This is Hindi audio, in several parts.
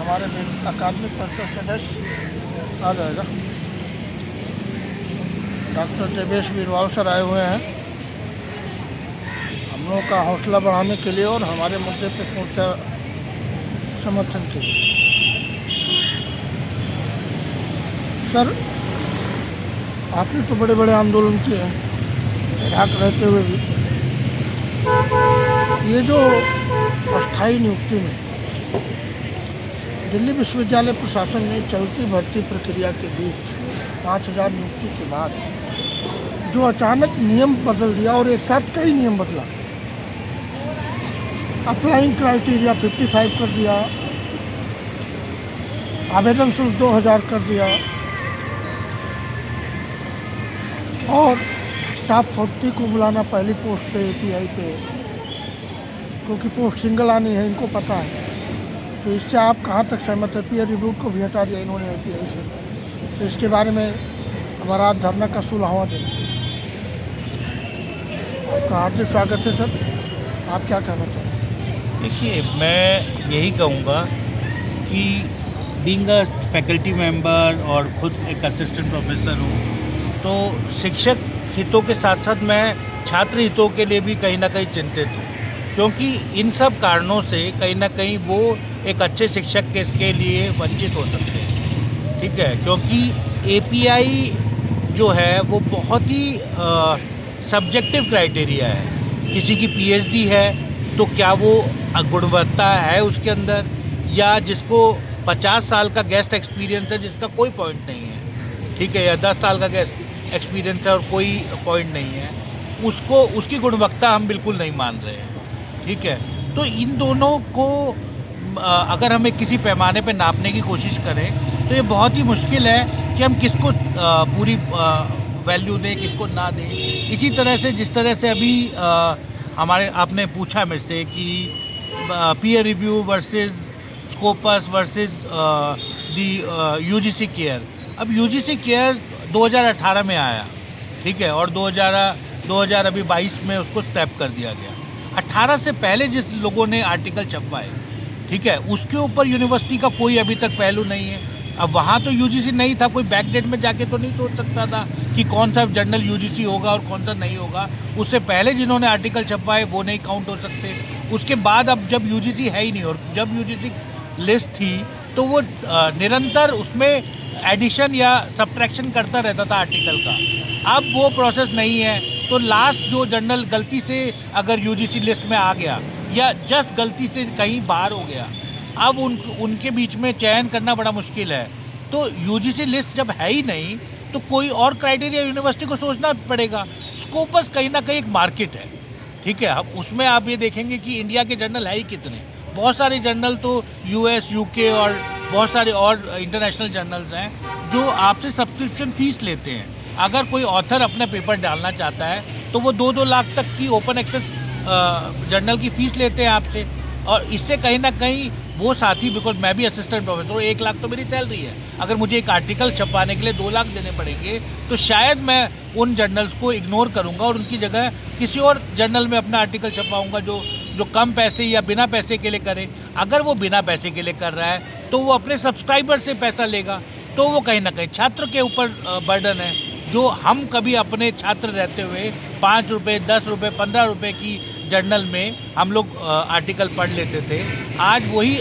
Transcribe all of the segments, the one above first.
हमारे अकादमिक परिषद सदस्य आ जाएगा। डॉक्टर देवेश वीरवाल सर आए हुए हैं हम लोगों का हौसला बढ़ाने के लिए और हमारे मुद्दे पे पूर्ण समर्थन के लिए। सर, आपने तो बड़े बड़े आंदोलन किए हैं इराक रहते हुए भी। ये जो अस्थायी नियुक्ति में दिल्ली विश्वविद्यालय प्रशासन ने चलती भर्ती प्रक्रिया के बीच 5000 नियुक्ति के बाद जो अचानक नियम बदल दिया और एक साथ कई नियम बदला, अप्लाइंग क्राइटेरिया 55 कर दिया, आवेदन शुल्क 2000 कर दिया और स्टाफ 40 को बुलाना पहली पोस्ट पे API पे, क्योंकि पोस्ट सिंगल आनी है, इनको पता है। तो इससे आप कहाँ तक सहमत है? पीयर रिव्यू को भी हटा दिया इन्होंने API से। तो इसके बारे में हमारा आज धरना का 16वां दिन है। आपका हार्दिक स्वागत है सर, आप क्या कहना चाहेंगे? देखिए, मैं यही कहूँगा कि बीइंग अ फैकल्टी मेंबर और खुद एक असिस्टेंट प्रोफेसर हूँ, तो शिक्षक हितों के साथ साथ मैं छात्र हितों के लिए भी कहीं ना कहीं चिंतित हूँ, क्योंकि इन सब कारणों से कहीं ना कहीं वो एक अच्छे शिक्षक के लिए वंचित हो सकते हैं। ठीक है, क्योंकि API जो है वो बहुत ही सब्जेक्टिव क्राइटेरिया है। किसी की PhD है तो क्या वो गुणवत्ता है उसके अंदर, या जिसको 50 साल का गेस्ट एक्सपीरियंस है जिसका कोई पॉइंट नहीं है, ठीक है, या 10 साल का गेस्ट एक्सपीरियंस है और कोई पॉइंट नहीं है, उसको उसकी गुणवत्ता हम बिल्कुल नहीं मान रहे हैं। ठीक है, तो इन दोनों को अगर हमें किसी पैमाने पे नापने की कोशिश करें तो ये बहुत ही मुश्किल है कि हम किसको पूरी वैल्यू दें, किसको ना दें। इसी तरह से जिस तरह से अभी हमारे आपने पूछा मेरे से कि peer review versus Scopus versus दी UGC केयर। अब UGC केयर 2018 में आया, ठीक है, और 2022 में उसको स्क्रैप कर दिया गया। 18 से पहले जिस लोगों ने आर्टिकल छपवाए, ठीक है, उसके ऊपर यूनिवर्सिटी का कोई अभी तक पहलू नहीं है। अब वहाँ तो UGC नहीं था, कोई बैकडेट में जाके तो नहीं सोच सकता था कि कौन सा जर्नल UGC होगा और कौन सा नहीं होगा। उससे पहले जिन्होंने आर्टिकल छपवाए वो नहीं काउंट हो सकते। उसके बाद अब जब UGC है ही नहीं और जब UGC लिस्ट थी तो वो निरंतर उसमें एडिशन या सब्ट्रैक्शन करता रहता था आर्टिकल का। अब वो प्रोसेस नहीं है, तो लास्ट जो जर्नल गलती से अगर UGC लिस्ट में आ गया या जस्ट गलती से कहीं बाहर हो गया, अब उनके बीच में चयन करना बड़ा मुश्किल है। तो UGC लिस्ट जब है ही नहीं तो कोई और क्राइटेरिया यूनिवर्सिटी को सोचना पड़ेगा। स्कोपस कहीं ना कहीं एक मार्केट है, ठीक है। अब उसमें आप ये देखेंगे कि इंडिया के जर्नल है ही कितने, बहुत सारे जर्नल तो US UK और बहुत सारे और इंटरनेशनल जर्नल्स हैं जो आपसे सब्सक्रिप्शन फ़ीस लेते हैं। अगर कोई ऑथर अपना पेपर डालना चाहता है तो वो 2-2 लाख तक की ओपन एक्सेस जर्नल की फ़ीस लेते हैं आपसे। और इससे कहीं ना कहीं वो साथी, बिकॉज मैं भी असिस्टेंट प्रोफेसर, 1 लाख तो मेरी सैलरी है, अगर मुझे एक आर्टिकल छपवाने के लिए 2 लाख देने पड़ेंगे तो शायद मैं उन जर्नल्स को इग्नोर करूँगा और उनकी जगह किसी और जर्नल में अपना आर्टिकल छपवाऊँगा जो कम पैसे या बिना पैसे के लिए करे। अगर वो बिना पैसे के लिए कर रहा है तो वो अपने सब्सक्राइबर से पैसा लेगा, तो वो कहीं ना कहीं छात्र के ऊपर बर्डन है। जो हम कभी अपने छात्र रहते हुए 5 रुपये, 10 रुपये, 15 रुपये की जर्नल में हम लोग आर्टिकल पढ़ लेते थे, आज वही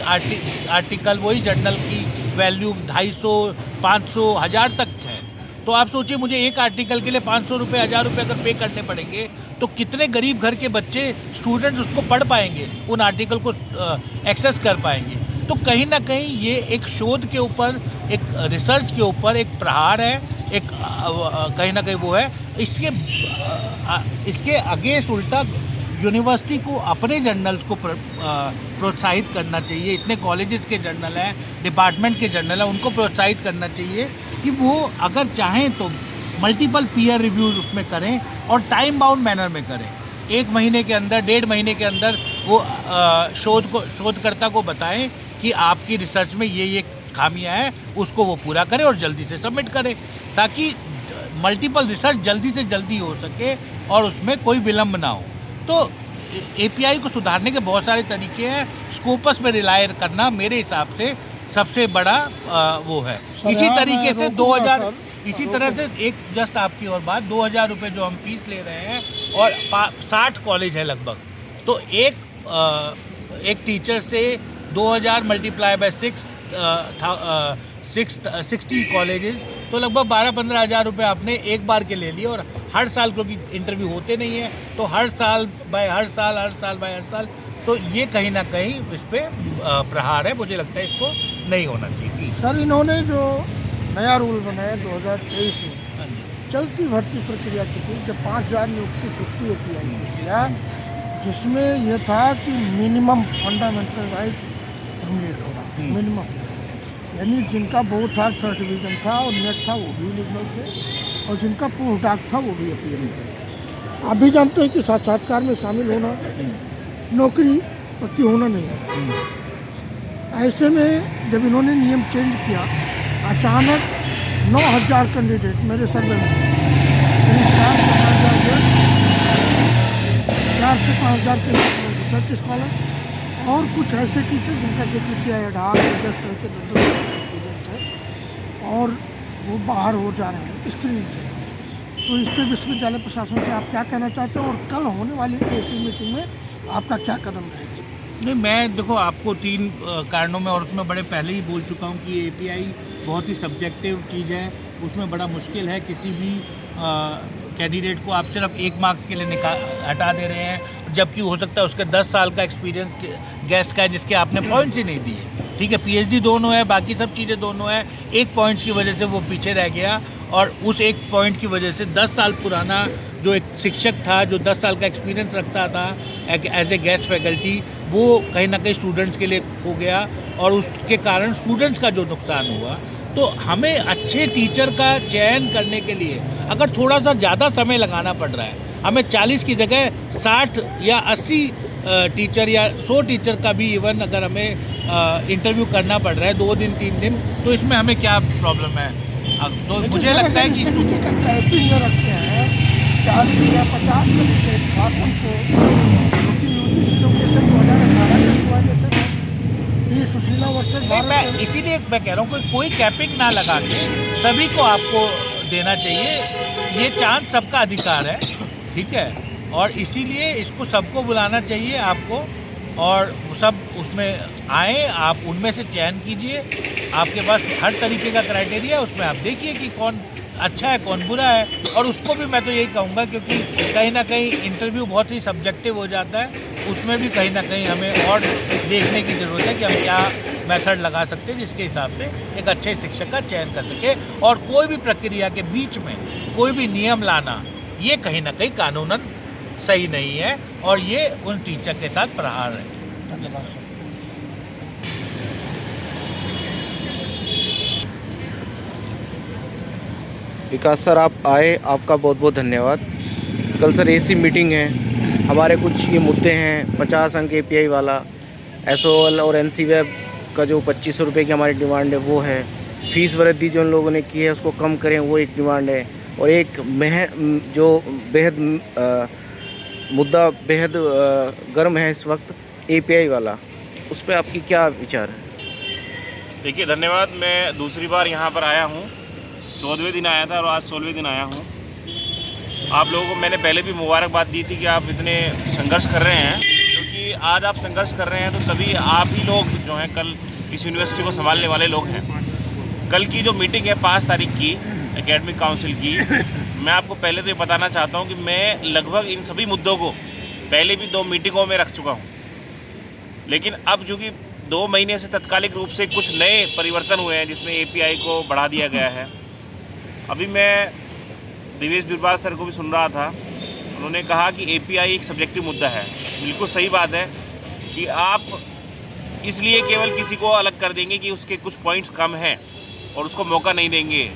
आर्टिकल वही जर्नल की वैल्यू 250, 500, 1000 तक है। तो आप सोचिए, मुझे एक आर्टिकल के लिए 500 रुपये, 1000 रुपये अगर पे करने पड़ेंगे तो कितने गरीब घर के बच्चे, स्टूडेंट्स उसको पढ़ पाएंगे, उन आर्टिकल को एक्सेस कर पाएंगे। तो कहीं ना कहीं ये एक शोध के ऊपर, एक रिसर्च के ऊपर एक प्रहार है, एक कहीं ना कहीं वो है। इसके अगेंस्ट उल्टा यूनिवर्सिटी को अपने जर्नल्स को प्रोत्साहित करना चाहिए। इतने कॉलेजेस के जर्नल हैं, डिपार्टमेंट के जर्नल हैं, उनको प्रोत्साहित करना चाहिए कि वो अगर चाहें तो मल्टीपल पीयर रिव्यूज़ उसमें करें और टाइम बाउंड मैनर में करें। 1 महीने के अंदर, 1.5 महीने के अंदर वो शोधकर्ता को बताएं कि आपकी रिसर्च में ये खामियां हैं, उसको वो पूरा करें और जल्दी से सबमिट करें, ताकि मल्टीपल रिसर्च जल्दी से जल्दी हो सके और उसमें कोई विलम्ब ना हो। तो API को सुधारने के बहुत सारे तरीके हैं। स्कोपस में रिलाय करना मेरे हिसाब से सबसे बड़ा वो है। इसी यहाँ तरीके मैं से रोकूंगा 2000 सर, इसी तरह से एक जस्ट आपकी और बात 2000 रुपये जो हम फीस ले रहे हैं और 60 कॉलेज है लगभग, तो एक टीचर से 2000 मल्टीप्लाई बाय 60 कॉलेजेस, तो लगभग 12-15 हज़ार रुपये आपने एक बार के ले लिए। और हर साल क्योंकि इंटरव्यू होते नहीं है, तो हर साल बाय हर साल, तो ये कहीं ना कहीं इस पर प्रहार है। मुझे लगता है इसको नहीं होना चाहिए। सर इन्होंने जो नया रूल बनाया 2023 में, हाँ जी। चलती भर्ती प्रक्रिया की थी, जब 5000 नियुक्ति 50 API में किया, जिसमें यह था कि मिनिमम फंडामेंटल राइट एमुलेट होगा, मिनिमम, यानी जिनका बहुत साल फर्स्ट डिवीजन था और नेट था वो भी एलिजिबल थे, और जिनका पोस्ट डाक था वो भी API थे। आप भी जानते हैं कि साक्षात्कार में शामिल होना नौकरी पक्की होना नहीं है। ऐसे में जब इन्होंने नियम चेंज किया, अचानक 9000 कैंडिडेट मेरे सर्वे में, 4 से 5000 के रिसर्च स्कॉलर और कुछ ऐसे टीचर जिनका जिक्र किया है 10 और वो बाहर हो जा रहे हैं स्क्रीन से। तो इस पर विश्वविद्यालय प्रशासन से आप क्या कहना चाहते हैं, और कल होने वाली ऐसी मीटिंग में आपका क्या कदम रहेगा? नहीं, मैं देखो आपको 3 कारणों में, और उसमें बड़े पहले ही बोल चुका हूँ कि API बहुत ही सब्जेक्टिव चीज़ है। उसमें बड़ा मुश्किल है, किसी भी कैंडिडेट को आप सिर्फ 1 मार्क्स के लिए हटा दे रहे हैं, जबकि हो सकता है उसके 10 साल का एक्सपीरियंस गेस्ट का है जिसके आपने पॉइंट्स ही नहीं दिए। ठीक है, PhD दोनों है, बाकी सब चीज़ें दोनों है, 1 पॉइंट्स की वजह से वो पीछे रह गया, और उस 1 पॉइंट की वजह से 10 साल पुराना जो एक शिक्षक था, जो 10 साल का एक्सपीरियंस रखता था एज ए गेस्ट फैकल्टी, वो कहीं ना कहीं स्टूडेंट्स के लिए खो गया, और उसके कारण स्टूडेंट्स का जो नुकसान हुआ। तो हमें अच्छे टीचर का चयन करने के लिए अगर थोड़ा सा ज़्यादा समय लगाना पड़ रहा है, हमें 40 की जगह 60 या 80 टीचर या 100 टीचर का भी इवन अगर हमें इंटरव्यू करना पड़ रहा है 2 दिन 3 दिन, तो इसमें हमें क्या प्रॉब्लम है? तो मुझे लगता है कि टाइपिंग में रखते हैं 40 या 50 कैंडिडेट छात्रों को, क्योंकि UGC लोकेशन 2018 का हुआ, जैसे ये सुशीला वर्षन नहीं, मैं इसीलिए मैं कह रहा हूँ कि कोई कैपिंग ना लगा के सभी को आपको देना चाहिए। ये चांस सबका अधिकार है, ठीक है, और इसीलिए इसको सबको बुलाना चाहिए आपको, और सब उसमें आए, आप उनमें से चयन कीजिए। आपके पास हर तरीके का क्राइटेरिया, उसमें आप देखिए कि कौन अच्छा है कौन बुरा है। और उसको भी मैं तो यही कहूँगा, क्योंकि कहीं ना कहीं इंटरव्यू बहुत ही सब्जेक्टिव हो जाता है, उसमें भी कहीं ना कहीं हमें और देखने की ज़रूरत है कि हम क्या मेथड लगा सकते हैं जिसके हिसाब से एक अच्छे शिक्षक का चयन कर सके। और कोई भी प्रक्रिया के बीच में कोई भी नियम लाना, ये कहीं ना कहीं कानूनन सही नहीं है, और ये उन टीचर के साथ प्रहार है। धन्यवाद सर। विकास सर, आप आए, आपका बहुत बहुत धन्यवाद। कल सर ऐसी मीटिंग है, हमारे कुछ ये मुद्दे हैं, 50 अंक API वाला, SOL और NC वेब का जो 2500 रुपये की हमारी डिमांड है वो है, फीस वृद्धि जो उन लोगों ने की है उसको कम करें वो एक डिमांड है, और एक जो बेहद मुद्दा बेहद गर्म है इस वक्त API वाला, उस पर आपकी क्या विचार है? देखिए, धन्यवाद। मैं दूसरी बार यहाँ पर आया हूँ, 14वें दिन आया था और आज 16वें दिन आया हूँ। आप लोगों को मैंने पहले भी मुबारकबाद दी थी कि आप इतने संघर्ष कर रहे हैं, क्योंकि आज आप संघर्ष कर रहे हैं तो तभी आप ही लोग जो हैं कल इस यूनिवर्सिटी को संभालने वाले लोग हैं। कल की जो मीटिंग है 5 तारीख की एकेडमिक काउंसिल की, मैं आपको पहले तो ये बताना चाहता हूँ कि मैं लगभग इन सभी मुद्दों को पहले भी 2 मीटिंगों में रख चुका हूँ, लेकिन अब चूँकि 2 महीने से तत्कालिक रूप से कुछ नए परिवर्तन हुए हैं जिसमें API को बढ़ा दिया गया है। अभी मैं दिवेश बिरबाल सर को भी सुन रहा था, उन्होंने कहा कि API एक सब्जेक्टिव मुद्दा है। बिल्कुल सही बात है कि आप इसलिए केवल किसी को अलग कर देंगे कि उसके कुछ पॉइंट्स कम हैं और उसको मौका नहीं देंगे।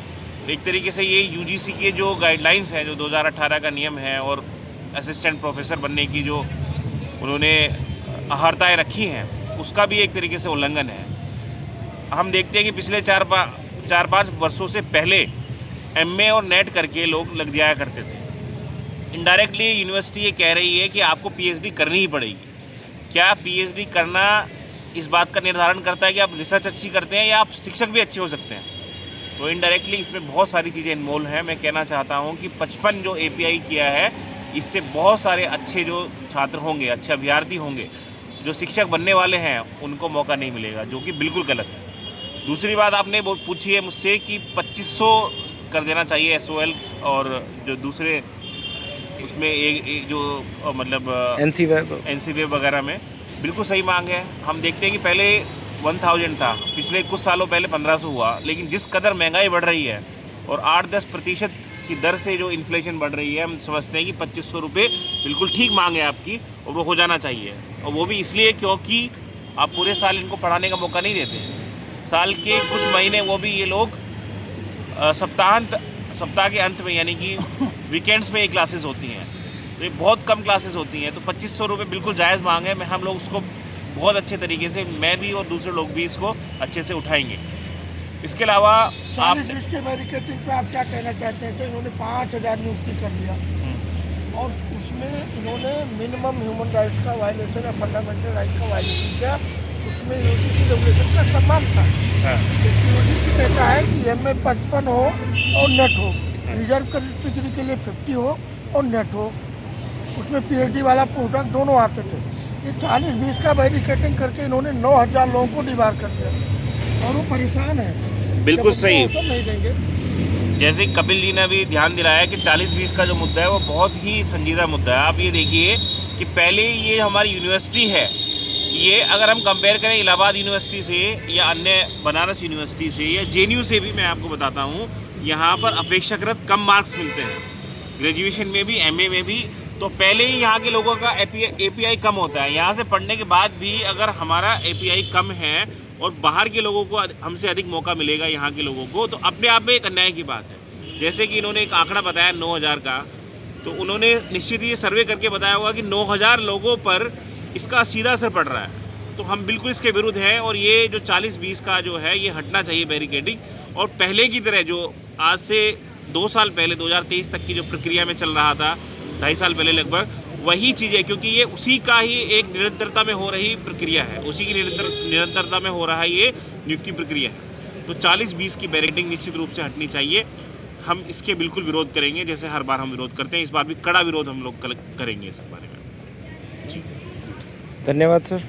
एक तरीके से ये UGC के जो गाइडलाइंस हैं, जो 2018 का नियम है, और असिस्टेंट प्रोफेसर बनने की जो उन्होंने अहर्ताएँ रखी हैं, उसका भी एक तरीके से उल्लंघन है। हम देखते हैं कि पिछले 4-5 वर्षों से पहले MA और नेट करके लोग लग जाया करते थे। इनडायरेक्टली यूनिवर्सिटी ये कह रही है कि आपको PhD करनी ही पड़ेगी। क्या PhD करना इस बात का निर्धारण करता है कि आप रिसर्च अच्छी करते हैं या आप शिक्षक भी अच्छे हो सकते हैं। तो इनडायरेक्टली इसमें बहुत सारी चीज़ें इन्वॉल्व हैं। मैं कहना चाहता हूँ कि 55 जो API किया है, इससे बहुत सारे अच्छे जो छात्र होंगे, अच्छे अभ्यर्थी होंगे, जो शिक्षक बनने वाले हैं, उनको मौका नहीं मिलेगा, जो कि बिल्कुल गलत है। दूसरी बात आपने वो पूछी है मुझसे कि 2500 कर देना चाहिए SOL, और जो दूसरे उसमें एक जो मतलब NC वेब वगैरह में बिल्कुल सही मांग है। हम देखते हैं कि पहले 1000 था, पिछले कुछ सालों पहले 1500 हुआ, लेकिन जिस कदर महंगाई बढ़ रही है और 8-10% की दर से जो इन्फ्लेशन बढ़ रही है, हम समझते हैं कि 2500 रुपये बिल्कुल ठीक मांग है आपकी, और वो हो जाना चाहिए। और वो भी इसलिए क्योंकि आप पूरे साल इनको पढ़ाने का मौका नहीं देते। साल के कुछ महीने वो भी ये लोग सप्ताह के अंत में, यानी कि वीकेंड्स में ये क्लासेस होती हैं, तो ये बहुत कम क्लासेस होती हैं। तो 2500 रुपये बिल्कुल जायज़ मांग है। हम लोग उसको बहुत अच्छे तरीके से, मैं भी और दूसरे लोग भी इसको अच्छे से उठाएंगे। इसके अलावा आप 40 के बैरिकेडिंग पे आप क्या कहना चाहते हैं? इन्होंने 5000 नियुक्ति कर लिया, और उसमें इन्होंने मिनिमम ह्यूमन राइट्स का वायलेशन या फंडामेंटल राइट का वायलेशन किया। उसमें UGC रेगुलेशन का सम्मान था। UGC कहता है कि MA 55 हो और नेट हो, रिजर्व कैटेगरी के लिए 50 हो और नेट हो, उसमें PhD वाला पोस्टडॉक दोनों आते थे। ये 40-20 का बैरिकेडिंग करके इन्होंने 9000 लोगों को डिबार कर दिया, और वो परेशान है। बिल्कुल सही, नहीं देंगे। जैसे कपिल जी ने भी ध्यान दिलाया कि 40-20 का जो मुद्दा है वो बहुत ही संजीदा मुद्दा है। आप ये देखिए कि पहले ये हमारी यूनिवर्सिटी है, ये अगर हम कंपेयर करें इलाहाबाद यूनिवर्सिटी से या अन्य बनारस यूनिवर्सिटी से या JNU से भी, मैं आपको बताता हूँ, यहाँ पर अपेक्षाकृत कम मार्क्स मिलते हैं, ग्रेजुएशन में भी, MA में भी। तो पहले ही यहाँ के लोगों का API कम होता है। यहाँ से पढ़ने के बाद भी अगर हमारा API कम है और बाहर के लोगों को हमसे अधिक मौका मिलेगा यहाँ के लोगों को, तो अपने आप में एक अन्याय की बात है। जैसे कि इन्होंने एक आंकड़ा बताया 9000 का, तो उन्होंने निश्चित ये सर्वे करके बताया होगा कि 9000 लोगों पर इसका सीधा असर पड़ रहा है। तो हम बिल्कुल इसके विरुद्ध हैं, और ये जो 40-20 का जो है ये हटना चाहिए बैरिकेडिंग, और पहले की तरह जो आज से 2 साल पहले 2023 तक की जो प्रक्रिया में चल रहा था, 2.5 साल पहले लगभग, वही चीज़ है, क्योंकि ये उसी का ही एक निरंतरता में हो रही प्रक्रिया है, उसी की निरंतरता में हो रहा है ये नियुक्ति प्रक्रिया है। तो 40-20 की बैरिकेडिंग निश्चित रूप से हटनी चाहिए। हम इसके बिल्कुल विरोध करेंगे, जैसे हर बार हम विरोध करते हैं। इस बार भी कड़ा विरोध हम लोग करेंगे इस बारे में। धन्यवाद सर।